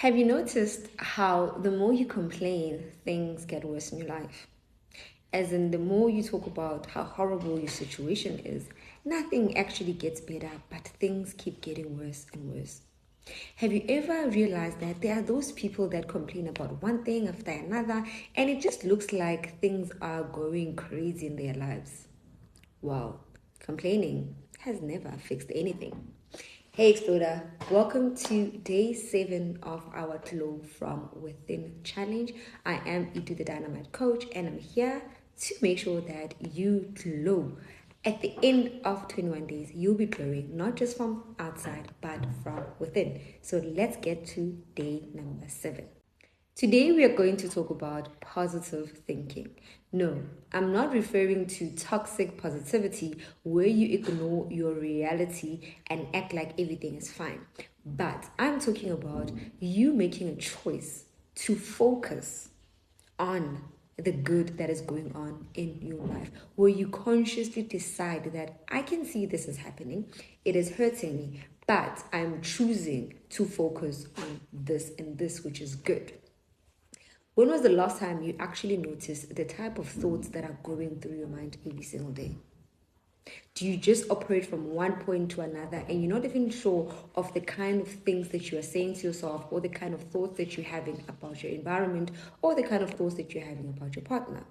Have you noticed how the more you complain, things get worse in your life? As in, the more you talk about how horrible your situation is, nothing actually gets better, but things keep getting worse and worse. Have you ever realized that there are those people that complain about one thing after another, and it just looks like things are going crazy in their lives? Well, complaining has never fixed anything. Hey Explorer, welcome to day 7 of our Glow from Within challenge. I am Itu the Dynamite Coach, and I'm here to make sure that you glow. At the end of 21 days, you'll be glowing not just from outside but from within. So let's get to day number 7. Today we are going to talk about positive thinking. No, I'm not referring to toxic positivity where you ignore your reality and act like everything is fine. But I'm talking about you making a choice to focus on the good that is going on in your life, where you consciously decide that I can see this is happening, it is hurting me, but I'm choosing to focus on this and this, which is good. When was the last time you actually noticed the type of thoughts that are going through your mind every single day? Do you just operate from one point to another and you're not even sure of the kind of things that you are saying to yourself, or the kind of thoughts that you're having about your environment, or the kind of thoughts that you're having about your partner?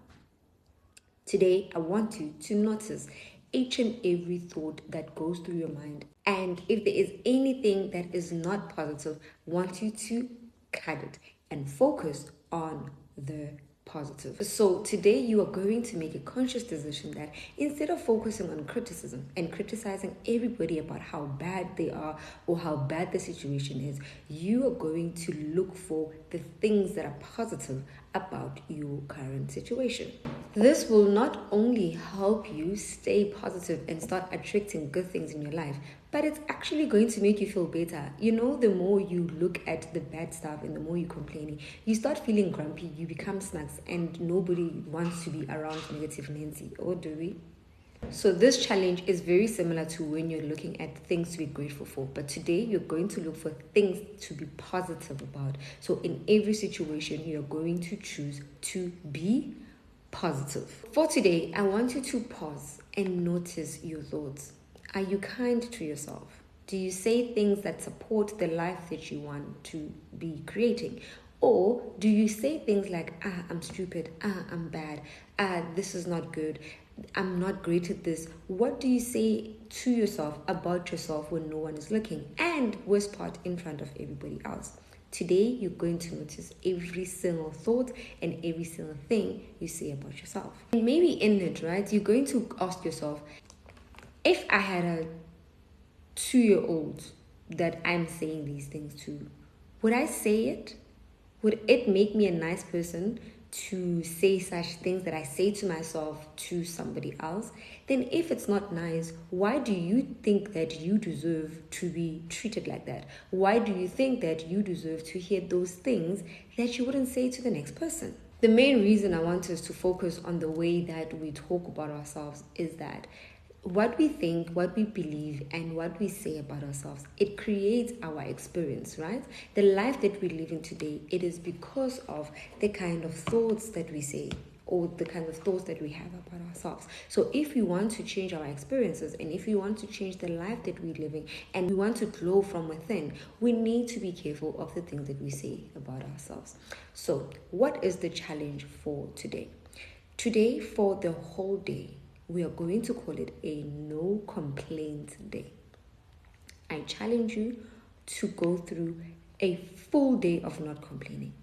Today, I want you to notice each and every thought that goes through your mind. And if there is anything that is not positive, I want you to cut it and focus on the positive. So today you are going to make a conscious decision that instead of focusing on criticism and criticizing everybody about how bad they are or how bad the situation is, you are going to look for the things that are positive about your current situation. This will not only help you stay positive and start attracting good things in your life, but it's actually going to make you feel better. You know, the more you look at the bad stuff and the more you're complaining, you start feeling grumpy, you become snacks, and nobody wants to be around negative Nancy, or do we? So this challenge is very similar to when you're looking at things to be grateful for. But today you're going to look for things to be positive about. So in every situation, you're going to choose to be positive. For today, I want you to pause and notice your thoughts. Are you kind to yourself? Do you say things that support the life that you want to be creating? Or do you say things like, I'm stupid, I'm bad, this is not good, I'm not great at this? What do you say to yourself about yourself when no one is looking? And worst part, in front of everybody else. Today, you're going to notice every single thought and every single thing you say about yourself. And maybe in it, right, you're going to ask yourself, if I had a 2-year-old that I'm saying these things to, would I say it? Would it make me a nice person to say such things that I say to myself to somebody else? Then if it's not nice, why do you think that you deserve to be treated like that? Why do you think that you deserve to hear those things that you wouldn't say to the next person? The main reason I want us to focus on the way that we talk about ourselves is that what we think, what we believe, and what we say about ourselves, it creates our experience, right? The life that we live in today, it is because of the kind of thoughts that we say or the kind of thoughts that we have about ourselves. So if we want to change our experiences, and if we want to change the life that we're living, and we want to glow from within, we need to be careful of the things that we say about ourselves. So what is the challenge for today? Today, for the whole day, we are going to call it a no complaint day. I challenge you to go through a full day of not complaining.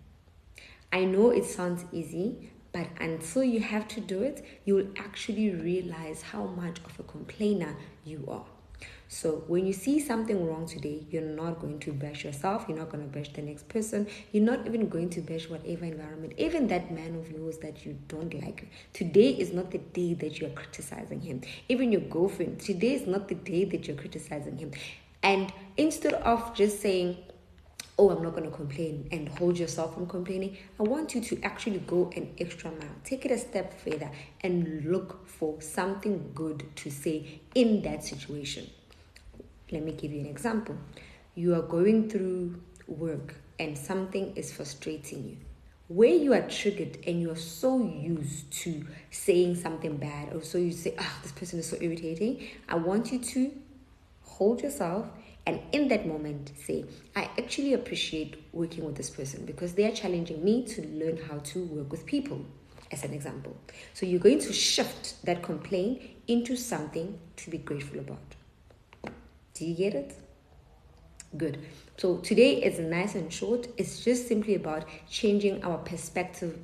I know it sounds easy, but until you have to do it, you will actually realize how much of a complainer you are. So when you see something wrong today, you're not going to bash yourself, you're not going to bash the next person, you're not even going to bash whatever environment, even that man of yours that you don't like. Today is not the day that you're criticizing him. Even your girlfriend, today is not the day that you're criticizing him. And instead of just saying, oh, I'm not going to complain, and hold yourself from complaining, I want you to actually go an extra mile. Take it a step further and look for something good to say in that situation. Let me give you an example. You are going through work and something is frustrating you, where you are triggered and you are so used to saying something bad, or so you say, this person is so irritating, I want you to hold yourself and in that moment say, I actually appreciate working with this person because they are challenging me to learn how to work with people, as an example. So you're going to shift that complaint into something to be grateful about. Do you get it? Good. So today is nice and short. It's just simply about changing our perspective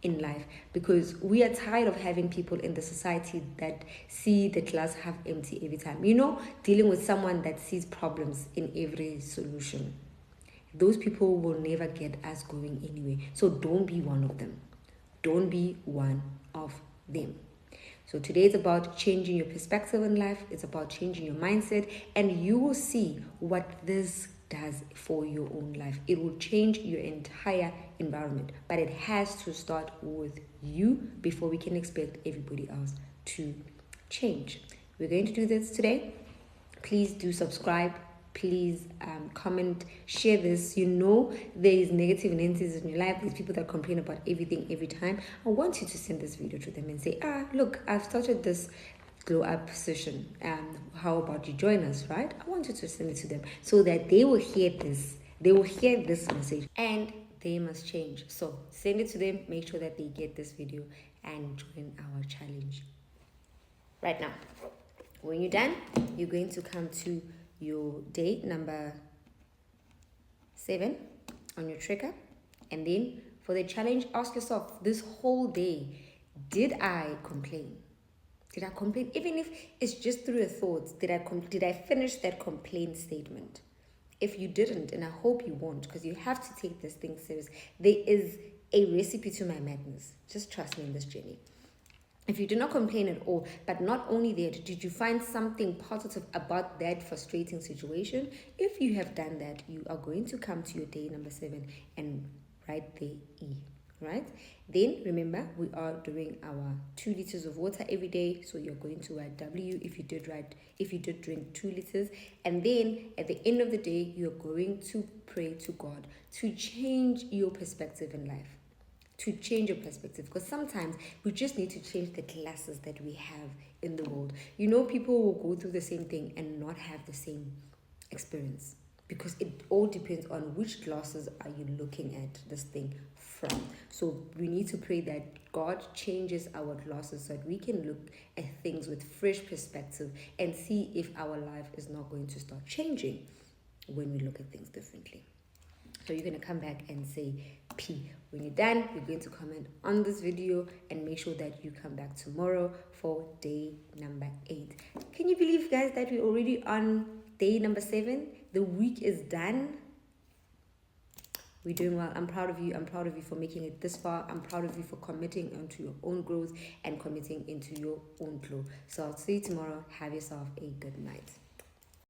in life, because we are tired of having people in the society that see the glass half empty every time. Dealing with someone that sees problems in every solution. Those people will never get us going anyway. So don't be one of them. Don't be one of them. So today is about changing your perspective in life. It's about changing your mindset, and you will see what this does for your own life. It will change your entire environment, but it has to start with you before we can expect everybody else to change. We're going to do this today. Please do subscribe. Please comment, share this. There is negative Nancy's in your life. These people that complain about everything every time. I want you to send this video to them and say, look, I've started this glow up session. How about you join us, right? I want you to send it to them so that they will hear this. They will hear this message and they must change. So send it to them. Make sure that they get this video and join our challenge. Right now, when you're done, you're going to come to your day number 7 on your tracker, and then for the challenge, ask yourself this whole day, did I complain? Did I complain? Even if it's just through your thoughts, did I finish that complaint statement? If you didn't, and I hope you won't, because you have to take this thing serious, there is a recipe to my madness. Just trust me in this journey. If you do not complain at all, but not only that, did you find something positive about that frustrating situation? If you have done that, you are going to come to your day number 7 and write the E, right? Then remember, we are doing our 2 liters of water every day. So you're going to write W if you did drink 2 liters. And then at the end of the day, you're going to pray to God to change your perspective in life. To change your perspective, because sometimes we just need to change the glasses that we have in the world. People will go through the same thing and not have the same experience, because it all depends on which glasses are you looking at this thing from. So we need to pray that God changes our glasses so that we can look at things with fresh perspective and see if our life is not going to start changing when we look at things differently. So you're going to come back and say P. When you're done, you're going to comment on this video and make sure that you come back tomorrow for day number 8. Can you believe, guys, that we're already on day number 7? The week is done. We're doing well. I'm proud of you. I'm proud of you for making it this far. I'm proud of you for committing into your own growth and committing into your own flow. So I'll see you tomorrow. Have yourself a good night.